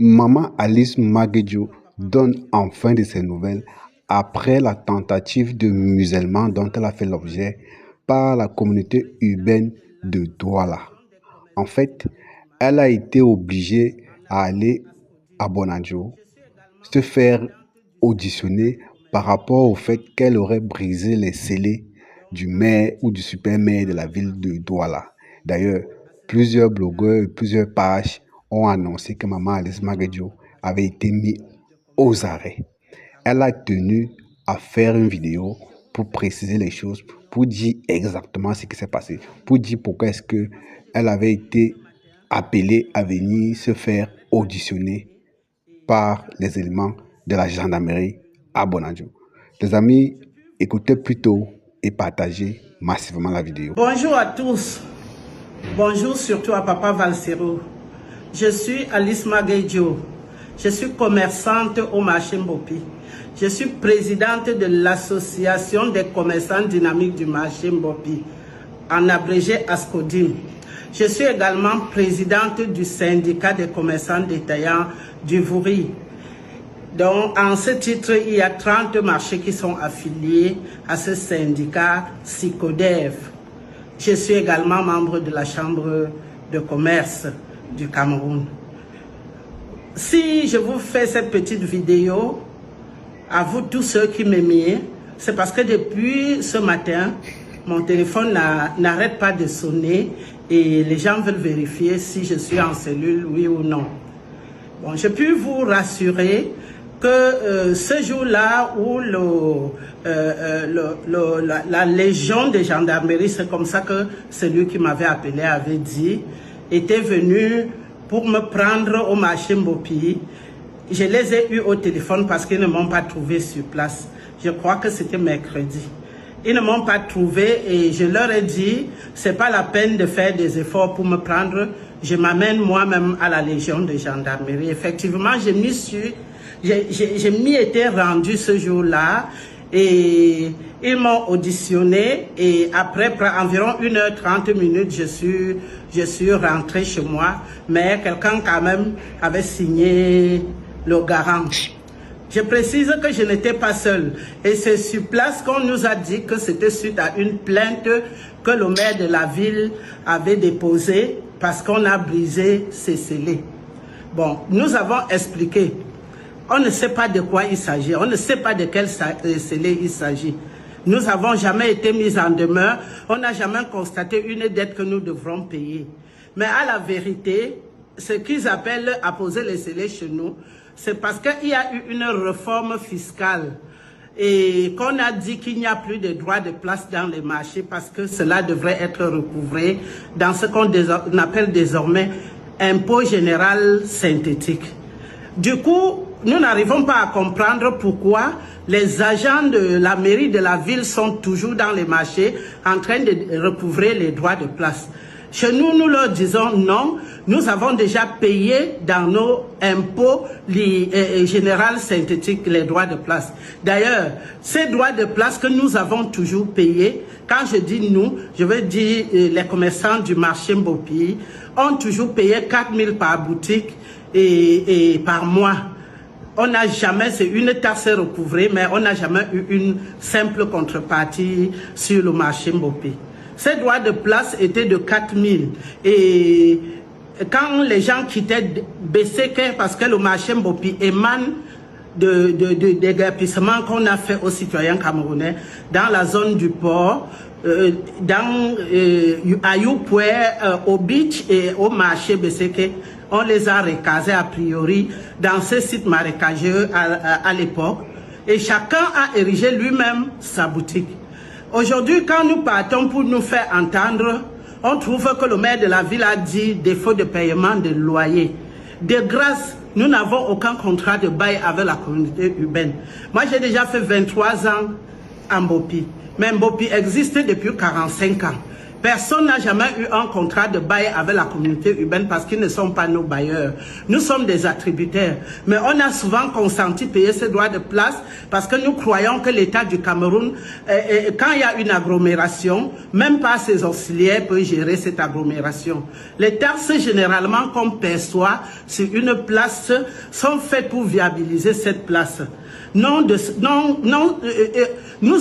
Maman Alice Maguedjo donne enfin de ses nouvelles après la tentative de musellement dont elle a fait l'objet par la communauté urbaine de Douala. En fait, elle a été obligée à aller à Bonadjo se faire auditionner par rapport au fait qu'elle aurait brisé les scellés du maire ou du super-maire de la ville de Douala. D'ailleurs, plusieurs blogueurs et plusieurs pages ont annoncé que Maman Alice Maguedjo avait été mise aux arrêts. Elle a tenu à faire une vidéo pour préciser les choses, pour dire exactement ce qui s'est passé, pour dire pourquoi est-ce qu'elle avait été appelée à venir se faire auditionner par les éléments de la gendarmerie à Bonadjo. Les amis, écoutez plutôt et partagez massivement la vidéo. Bonjour à tous. Bonjour surtout à Papa Valsero. Je suis Alice Maguedjo. Je suis commerçante au marché Mbopi. Je suis présidente de l'association des commerçants dynamiques du marché Mbopi, en abrégé ASCODIM. Je suis également présidente du syndicat des commerçants détaillants du Vouri. Donc, en ce titre, il y a 30 marchés qui sont affiliés à ce syndicat SICODEV. Je suis également membre de la Chambre de commerce du Cameroun. Si je vous fais cette petite vidéo, à vous tous ceux qui m'aiment, c'est parce que depuis ce matin, mon téléphone n'arrête pas de sonner et les gens veulent vérifier si je suis en cellule, oui ou non. Bon, je peux vous rassurer que ce jour-là où la légion de gendarmerie, c'est comme ça que celui qui m'avait appelé avait dit, était venu pour me prendre au marché Mbopi. Je les ai eus au téléphone parce qu'ils ne m'ont pas trouvé sur place. Je crois que c'était mercredi. Ils ne m'ont pas trouvé et je leur ai dit, c'est pas la peine de faire des efforts pour me prendre. Je m'amène moi-même à la Légion de gendarmerie. Effectivement, je m'y étais rendu ce jour-là et ils m'ont auditionné et après environ 1h30, je suis rentré chez moi. Mais quelqu'un quand même avait signé le garant. Je précise que je n'étais pas seule et c'est sur place qu'on nous a dit que c'était suite à une plainte que le maire de la ville avait déposée parce qu'on a brisé ses scellés. Bon, nous avons expliqué. On ne sait pas de quoi il s'agit, on ne sait pas de quel scellé il s'agit. Nous n'avons jamais été mis en demeure, on n'a jamais constaté une dette que nous devrons payer. Mais à la vérité, ce qu'ils appellent apposer les scellés chez nous, c'est parce qu'il y a eu une réforme fiscale et qu'on a dit qu'il n'y a plus de droit de place dans les marchés parce que cela devrait être recouvré dans ce qu'on appelle désormais impôt général synthétique. Du coup, nous n'arrivons pas à comprendre pourquoi les agents de la mairie de la ville sont toujours dans les marchés en train de recouvrer les droits de place. Chez nous, nous leur disons non, nous avons déjà payé dans nos impôts général synthétiques les droits de place. D'ailleurs, ces droits de place que nous avons toujours payés, quand je dis nous, je veux dire les commerçants du marché Mbopi, ont toujours payé 4 000 par boutique et par mois. On n'a jamais, c'est une taxe recouvrée, mais on n'a jamais eu une simple contrepartie sur le marché Mbopi. Ces droits de place étaient de 4 000. Et quand les gens quittaient BCK, parce que le marché Mbopi émane de déguerpissement qu'on a fait aux citoyens camerounais dans la zone du port, à Youpoué, au beach et au marché BCK, on les a recasés a priori dans ce site marécageux à l'époque. Et chacun a érigé lui-même sa boutique. Aujourd'hui, quand nous partons pour nous faire entendre, on trouve que le maire de la ville a dit défaut de paiement de loyer. De grâce, nous n'avons aucun contrat de bail avec la communauté urbaine. Moi, j'ai déjà fait 23 ans en Mbopi. Mais Mbopi existe depuis 45 ans. Personne n'a jamais eu un contrat de bail avec la communauté urbaine parce qu'ils ne sont pas nos bailleurs. Nous sommes des attributaires. Mais on a souvent consenti payer ces droits de place parce que nous croyons que l'État du Cameroun, quand il y a une agglomération, même pas ses auxiliaires peuvent gérer cette agglomération. Les taxes généralement qu'on perçoit sur une place sont faites pour viabiliser cette place. Nous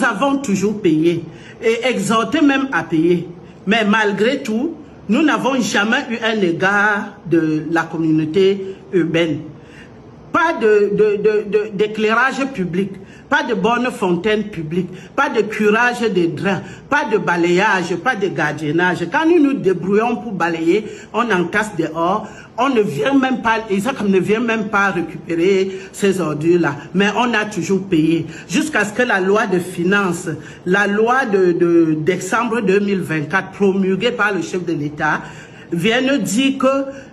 avons toujours payé et exhorté même à payer. Mais malgré tout, nous n'avons jamais eu un égard de la communauté urbaine. Pas d'éclairage public, pas de bonne fontaine publique, pas de curage des drains, pas de balayage, pas de gardiennage. Quand nous nous débrouillons pour balayer, on entasse dehors, on ne vient même pas, Isaac ne vient même pas récupérer ces ordures-là. Mais on a toujours payé. Jusqu'à ce que la loi de finances, la loi de décembre 2024, promulguée par le chef de l'État, vienne dire que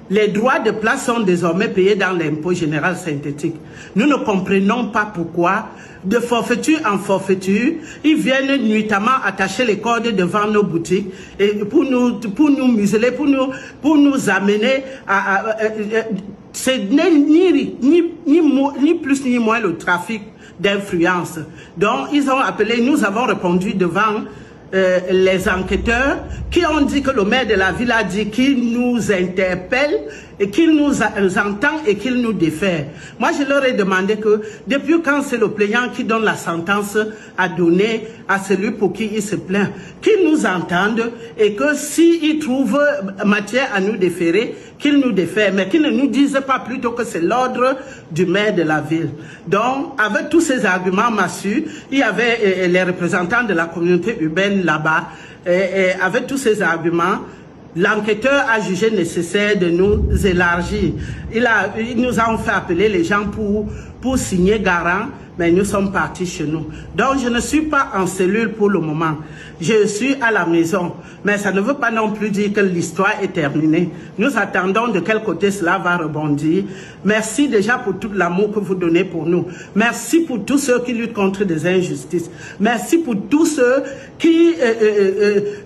les droits de place sont désormais payés dans l'impôt général synthétique. Nous ne comprenons pas pourquoi, de forfaiture en forfaiture, ils viennent nuitamment attacher les cordes devant nos boutiques et pour nous museler, pour nous amener à ce n'est ni plus ni moins le trafic d'influence. Donc ils ont appelé, nous avons répondu devant les enquêteurs qui ont dit que le maire de la ville a dit qu'il nous interpelle et qu'il nous entend et qu'il nous défère. Moi, je leur ai demandé que depuis quand c'est le plaignant qui donne la sentence à donner à celui pour qui il se plaint, qu'il nous entende et que s'il trouve matière à nous déférer, qu'il nous défère, mais qu'il ne nous dise pas plutôt que c'est l'ordre du maire de la ville. Donc, avec tous ces arguments massus, il y avait les représentants de la communauté urbaine là-bas, et avec tous ces arguments, l'enquêteur a jugé nécessaire de nous élargir. Il nous a fait appeler les gens pour signer garant, mais nous sommes partis chez nous. Donc je ne suis pas en cellule pour le moment. Je suis à la maison. Mais ça ne veut pas non plus dire que l'histoire est terminée. Nous attendons de quel côté cela va rebondir. Merci déjà pour tout l'amour que vous donnez pour nous. Merci pour tous ceux qui luttent contre des injustices. Merci pour tous ceux qui,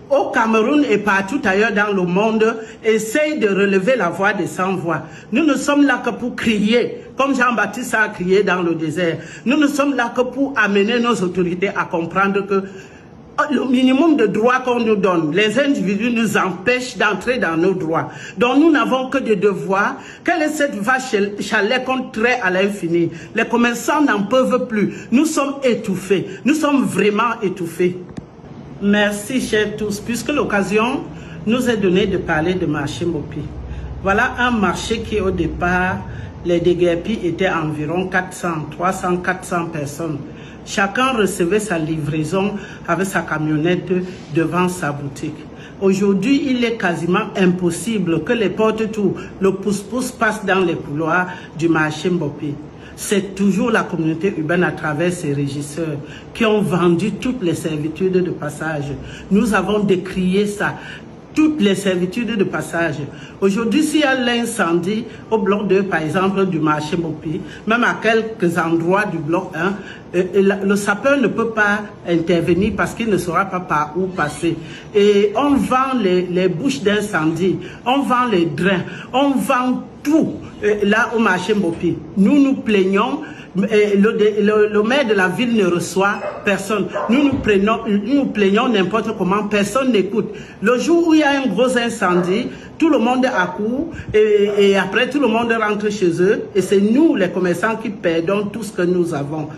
au Cameroun et partout ailleurs dans le monde, essayent de relever la voix des sans-voix. Nous ne sommes là que pour crier, comme Jean-Baptiste a crié dans le désert. Nous ne sommes là que pour amener nos autorités à comprendre que le minimum de droits qu'on nous donne, les individus nous empêchent d'entrer dans nos droits. Donc nous n'avons que des devoirs. Quelle est cette vache chalet qu'on traite à l'infini? Les commerçants n'en peuvent plus. Nous sommes étouffés. Nous sommes vraiment étouffés. Merci, chers tous. Puisque l'occasion nous est donnée de parler de marché Mbopi. Voilà un marché qui, au départ, les déguerpis étaient environ 300, 400 personnes. Chacun recevait sa livraison avec sa camionnette devant sa boutique. Aujourd'hui, il est quasiment impossible que les porte-tours, le pousse-pousse passe dans les couloirs du marché Mbopi. C'est toujours la communauté urbaine à travers ses régisseurs qui ont vendu toutes les servitudes de passage. Nous avons décrié ça. Toutes les servitudes de passage. Aujourd'hui, s'il y a l'incendie au bloc 2, par exemple, du marché Mbopi, même à quelques endroits du bloc 1, le sapeur ne peut pas intervenir parce qu'il ne saura pas par où passer. Et on vend les bouches d'incendie, on vend les drains, on vend tout là au marché Mbopi. Nous nous plaignons. Le maire de la ville ne reçoit personne. Nous plaignons n'importe comment, personne n'écoute. Le jour où il y a un gros incendie, tout le monde accourt et après tout le monde rentre chez eux et c'est nous les commerçants qui perdons tout ce que nous avons.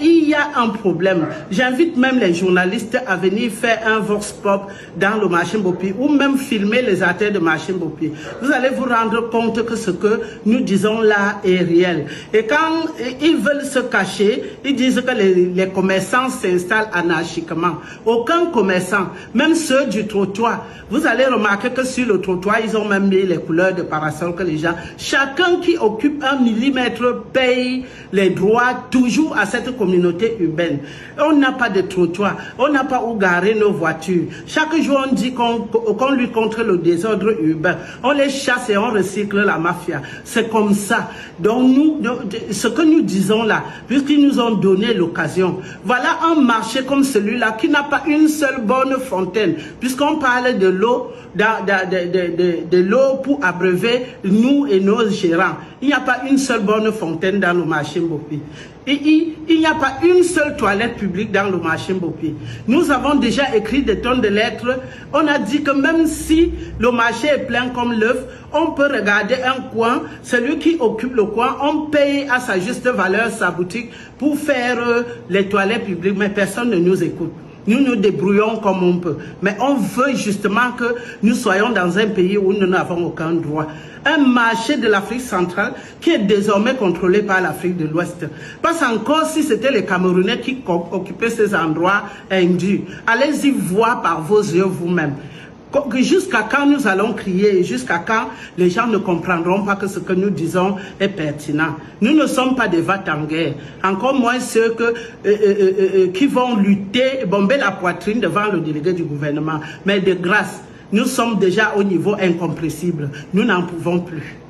Il y a un problème. J'invite même les journalistes à venir faire un vox pop dans le marché Mbopi ou même filmer les artères de marché Mbopi. Vous allez vous rendre compte que ce que nous disons là est réel. Et quand ils veulent se cacher, ils disent que les commerçants s'installent anarchiquement. Aucun commerçant, même ceux du trottoir, vous allez remarquer que sur le trottoir, ils ont même mis les couleurs de parasol que les gens... Chacun qui occupe 1 millimètre paye les droits toujours à cette communauté urbaine. On n'a pas de trottoir, on n'a pas où garer nos voitures. Chaque jour, on dit qu'on lutte contre le désordre urbain. On les chasse et on recycle la mafia. C'est comme ça. Donc, ce que nous disons là, puisqu'ils nous ont donné l'occasion, voilà un marché comme celui-là qui n'a pas une seule bonne fontaine, puisqu'on parle de l'eau, de l'eau pour abreuver nous et nos gérants. Il n'y a pas une seule bonne fontaine dans le marché Mbopi. Il n'y a pas une seule toilette publique dans le marché Mbopi. Nous avons déjà écrit des tonnes de lettres. On a dit que même si le marché est plein comme l'œuf, on peut regarder un coin. Celui qui occupe le coin, on paye à sa juste valeur sa boutique pour faire les toilettes publiques. Mais personne ne nous écoute. Nous nous débrouillons comme on peut. Mais on veut justement que nous soyons dans un pays où nous n'avons aucun droit. Un marché de l'Afrique centrale qui est désormais contrôlé par l'Afrique de l'Ouest. Parce encore si c'était les Camerounais qui occupaient ces endroits indus. Allez-y voir par vos yeux vous-même. Jusqu'à quand nous allons crier, jusqu'à quand les gens ne comprendront pas que ce que nous disons est pertinent. Nous ne sommes pas des va-t-en-guerre, encore moins ceux qui vont lutter, bomber la poitrine devant le délégué du gouvernement. Mais de grâce, nous sommes déjà au niveau incompressible. Nous n'en pouvons plus.